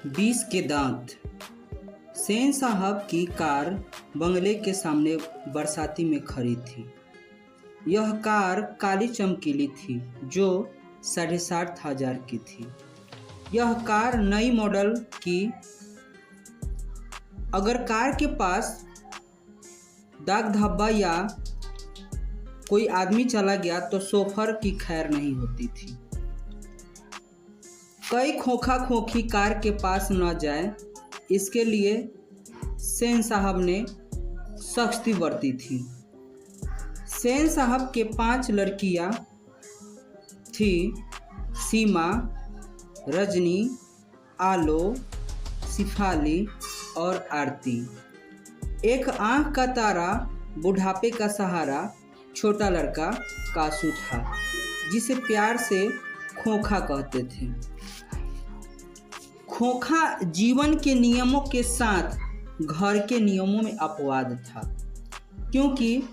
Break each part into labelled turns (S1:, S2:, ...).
S1: 20 के दांत। सेन साहब की कार बंगले के सामने बरसाती में खड़ी थी। यह कार काली चमकीली थी जो 60,500 की थी। यह कार नई मॉडल की। अगर कार के पास दाग धब्बा या कोई आदमी चला गया तो शोफर की खैर नहीं होती थी। कई खोखा खोखी कार के पास न जाए, इसके लिए सेन साहब ने सख्ती बरती थी। सेन साहब के 5 लड़कियां थी: सीमा, रजनी, आलो, शिफाली और आरती। एक आंख का तारा, बुढ़ापे का सहारा, छोटा लड़का कासू था, जिसे प्यार से खोखा कहते थे। खोखा जीवन के नियमों के साथ घर के नियमों में अपवाद था, क्योंकि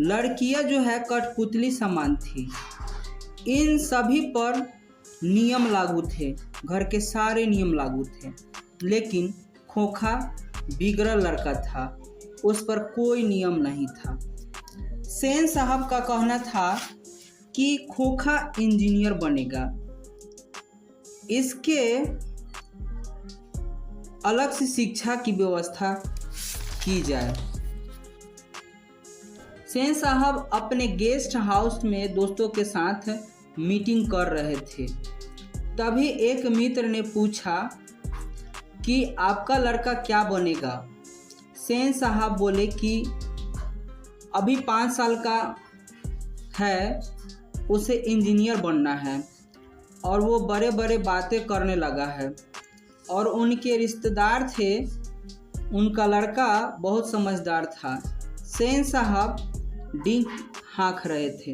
S1: लड़कियां जो है कठपुतली समान थी। इन सभी पर नियम लागू थे, घर के सारे नियम लागू थे, लेकिन खोखा बिगड़ल लड़का था, उस पर कोई नियम नहीं था। सेन साहब का कहना था कि खोखा इंजीनियर बनेगा, इसके अलग से शिक्षा की व्यवस्था की जाए। सेन साहब अपने गेस्ट हाउस में दोस्तों के साथ मीटिंग कर रहे थे। तभी एक मित्र ने पूछा कि आपका लड़का क्या बनेगा। सेन साहब बोले कि अभी 5 साल का है, उसे इंजीनियर बनना है और वो बड़े बड़े बातें करने लगा है। और उनके रिश्तेदार थे, उनका लड़का बहुत समझदार था। सेन साहब डींग हाँक रहे थे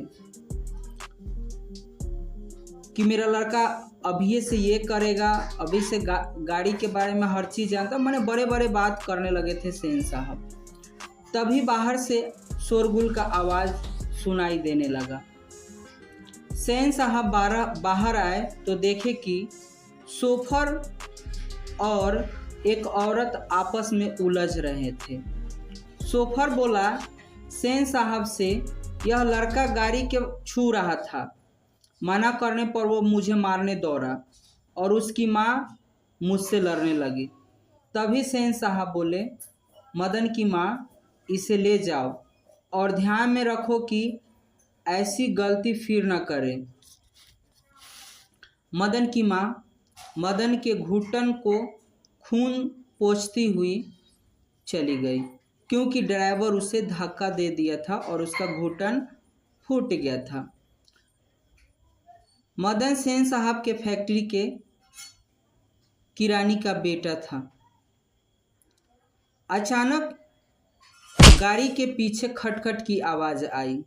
S1: कि मेरा लड़का अभी से ये करेगा, अभी से गाड़ी के बारे में हर चीज़ जानता। मैंने बड़े बड़े बात करने लगे थे सेन साहब। तभी बाहर से शोरगुल का आवाज़ सुनाई देने लगा। सेन साहब बाहर आए तो देखे कि शोफर और एक औरत आपस में उलझ रहे थे। शोफर बोला सेन साहब से, यह लड़का गाड़ी के छू रहा था, मना करने पर वो मुझे मारने दौड़ा और उसकी माँ मुझसे लड़ने लगी। तभी सेन साहब बोले, मदन की माँ, इसे ले जाओ और ध्यान में रखो कि ऐसी गलती फिर न करे। मदन की माँ मदन के घुटन को खून पोंछती हुई चली गई, क्योंकि ड्राइवर उसे धक्का दे दिया था और उसका घुटन फूट गया था। मदन सेन साहब के फैक्ट्री के किरानी का बेटा था। अचानक गाड़ी के पीछे खटखट की आवाज़ आई।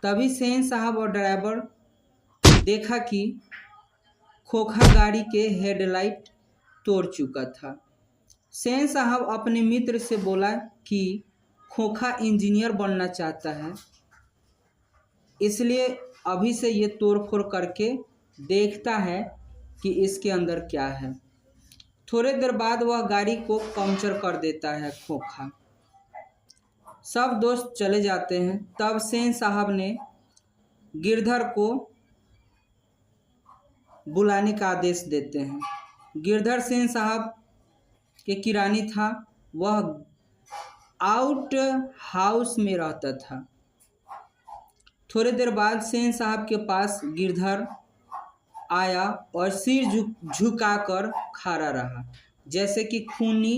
S1: तभी सेन साहब और ड्राइवर देखा कि खोखा गाड़ी के हेडलाइट तोड़ चुका था। सेन साहब अपने मित्र से बोला कि खोखा इंजीनियर बनना चाहता है, इसलिए अभी से ये तोड़फोड़ करके देखता है कि इसके अंदर क्या है। थोड़े देर बाद वह गाड़ी को पंक्चर कर देता है खोखा। सब दोस्त चले जाते हैं। तब सेन साहब ने गिरधर को बुलाने का आदेश देते हैं। गिरधर सेन साहब के किरानी था। वह आउट हाउस में रहता था। थोड़ी देर बाद सेन साहब के पास गिरधर आया और सिर झुकाकर खड़ा रहा, जैसे कि खूनी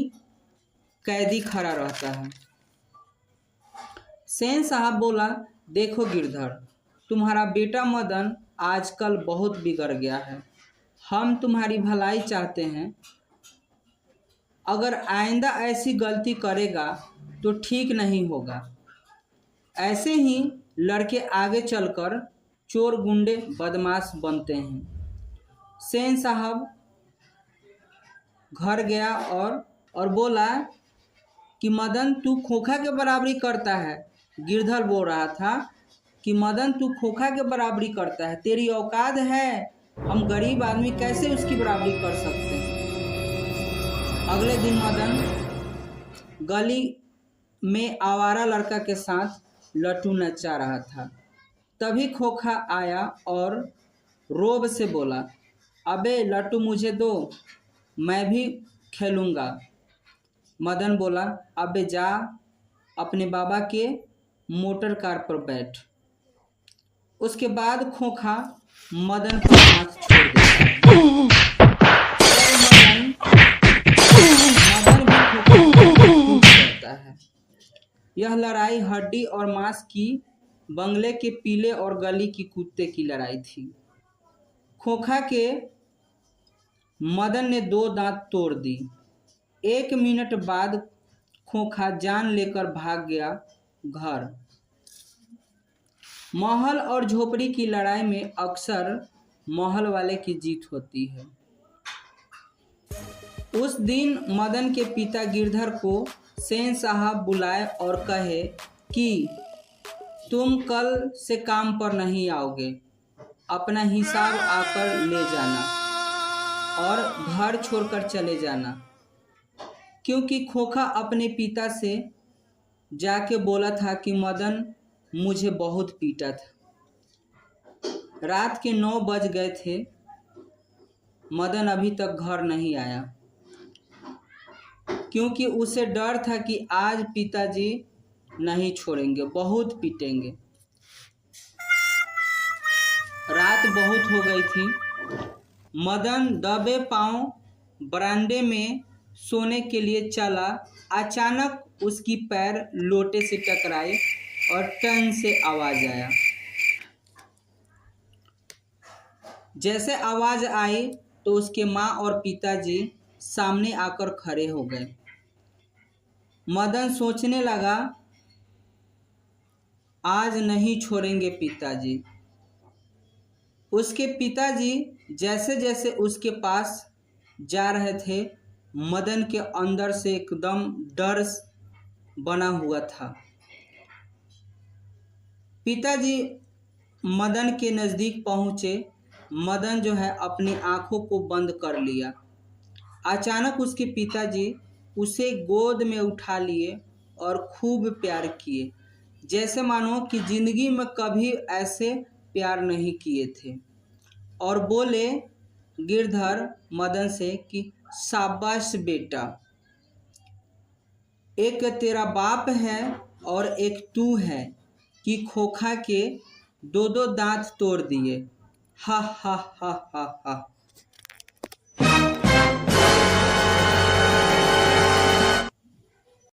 S1: कैदी खड़ा रहता है। सेन साहब बोला, देखो गिरधर, तुम्हारा बेटा मदन आजकल बहुत बिगड़ गया है। हम तुम्हारी भलाई चाहते हैं। अगर आइंदा ऐसी गलती करेगा तो ठीक नहीं होगा। ऐसे ही लड़के आगे चलकर चोर, गुंडे, बदमाश बनते हैं। सेन साहब घर गया और बोला कि मदन तू खोखा के बराबरी करता है। गिरधर बोल रहा था कि मदन तू खोखा के बराबरी करता है, तेरी औकात है, हम गरीब आदमी कैसे उसकी बराबरी कर सकते हैं। अगले दिन मदन गली में आवारा लड़का के साथ लट्टू नचा रहा था। तभी खोखा आया और रोब से बोला, अबे लट्टू मुझे दो, मैं भी खेलूँगा। मदन बोला, अबे जा अपने बाबा के मोटर कार पर बैठ। उसके बाद खोखा मदन पर हाथ छोड़ देता है। मदन भी खोखा को खूब करता है। यह लड़ाई हड्डी और मांस की, बंगले के पीले और गली की कुत्ते की लड़ाई थी। खोखा के मदन ने 2 दांत तोड़ दी। 1 मिनट बाद खोखा जान लेकर भाग गया घर। महल और झोपड़ी की लड़ाई में अक्सर महल वाले की जीत होती है। उस दिन मदन के पिता गिरधर को सेन साहब बुलाए और कहे कि तुम कल से काम पर नहीं आओगे, अपना हिसाब आकर ले जाना और घर छोड़कर चले जाना। क्योंकि खोखा अपने पिता से जाके बोला था कि मदन मुझे बहुत पीटा था। रात के 9 बज गए थे, मदन अभी तक घर नहीं आया, क्योंकि उसे डर था कि आज पिताजी नहीं छोड़ेंगे, बहुत पीटेंगे। रात बहुत हो गई थी। मदन दबे पांव बरामदे में सोने के लिए चला। अचानक उसकी पैर लोटे से टकराए और टन से आवाज आया। जैसे आवाज आई तो उसके माँ और पिताजी सामने आकर खड़े हो गए। मदन सोचने लगा, आज नहीं छोड़ेंगे पिताजी। उसके पिताजी जैसे जैसे उसके पास जा रहे थे, मदन के अंदर से एकदम डर बना हुआ था। पिताजी मदन के नज़दीक पहुँचे। मदन जो है अपनी आंखों को बंद कर लिया। अचानक उसके पिताजी उसे गोद में उठा लिए और खूब प्यार किए, जैसे मानो कि जिंदगी में कभी ऐसे प्यार नहीं किए थे। और बोले गिरधर मदन से कि शाबाश बेटा, एक तेरा बाप है और एक तू है कि खोखा के 2 दांत तोड़ दिए। हा हा हा हा हा।